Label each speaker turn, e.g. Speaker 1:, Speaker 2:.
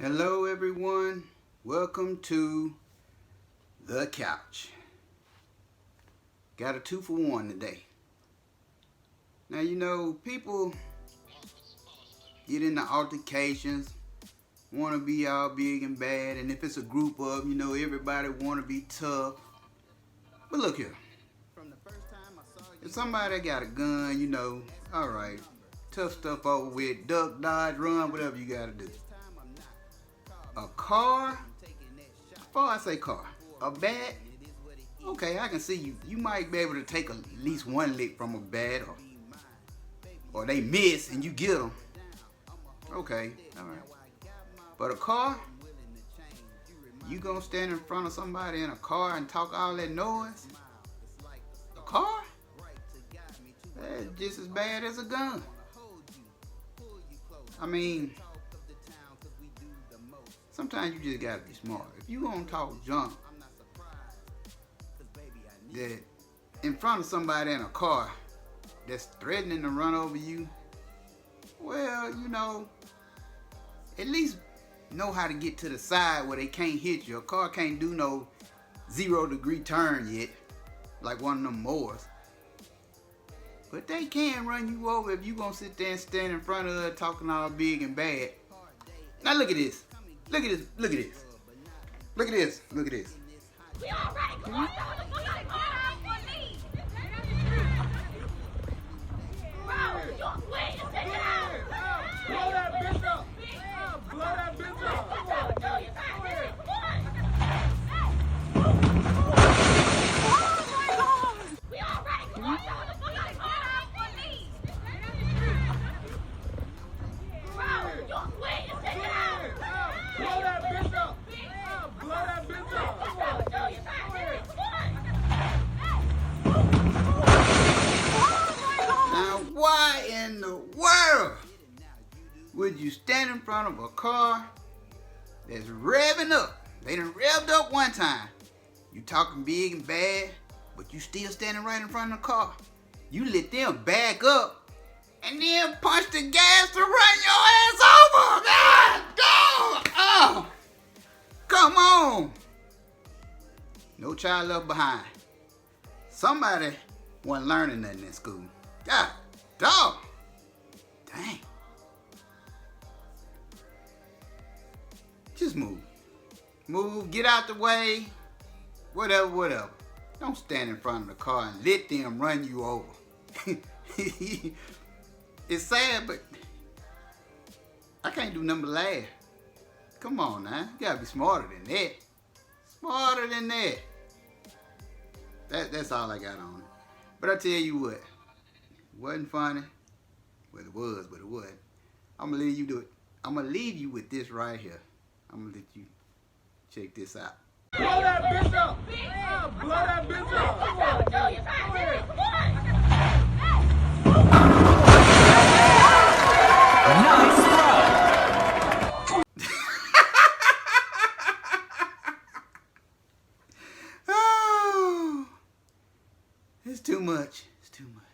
Speaker 1: Hello everyone, welcome to the couch. Got a 2-for-1 today. Now you know, people get into altercations, want to be all big and bad, and if it's a group of, you know, everybody want to be tough. But look here, if somebody got a gun, you know, alright, tough stuff over with, duck, dodge, run, whatever you gotta do. A car, before I say car, a bat, okay, I can see you might be able to take at least one lick from a bat, or they miss and you get them. Okay, alright. But a car, you gonna stand in front of somebody in a car and talk all that noise? A car? That's just as bad as a gun. I mean, sometimes you just gotta be smart. If you gonna talk junk that in front of somebody in a car that's threatening to run over you, well, you know, at least know how to get to the side where they can't hit you. A car can't do no 0-degree turn yet, like one of them mowers. But they can run you over if you gonna sit there and stand in front of her talking all big and bad. Now look at this. Look at this. Look at this. Look at this. Look at this.
Speaker 2: We all ready. Come on, y'all. Look like for me. Bro, you wait and take it out.
Speaker 3: Blow that bitch up. Blow that bitch up.
Speaker 2: Come on. We all ready. Come on, y'all. Look like for me. Bro, you wait and take it out.
Speaker 3: Blow that bitch up. Blow that bitch up.
Speaker 1: Now why in the world would you stand in front of a car that's revving up? They done revved up one time. You talking big and bad, but you still standing right in front of the car. You let them back up and then punch the gas to run your ass over. God, dog. Oh, come on. No child left behind. Somebody wasn't learning nothing in school. God, dog. Dang. Just move. Move, get out the way. Whatever, whatever. Don't stand in front of the car and let them run you over. It's sad, but I can't do nothing but laugh. Come on now. You gotta be smarter than that. Smarter than that. That's all I got on it. But I tell you what, it wasn't funny. Well, it was, but it wasn't. I'm gonna leave you with this right here. I'm gonna let you check this out.
Speaker 3: Blow that bitch up. Blow that bitch up.
Speaker 4: Nice throw.
Speaker 1: Oh, it's too much. It's too much.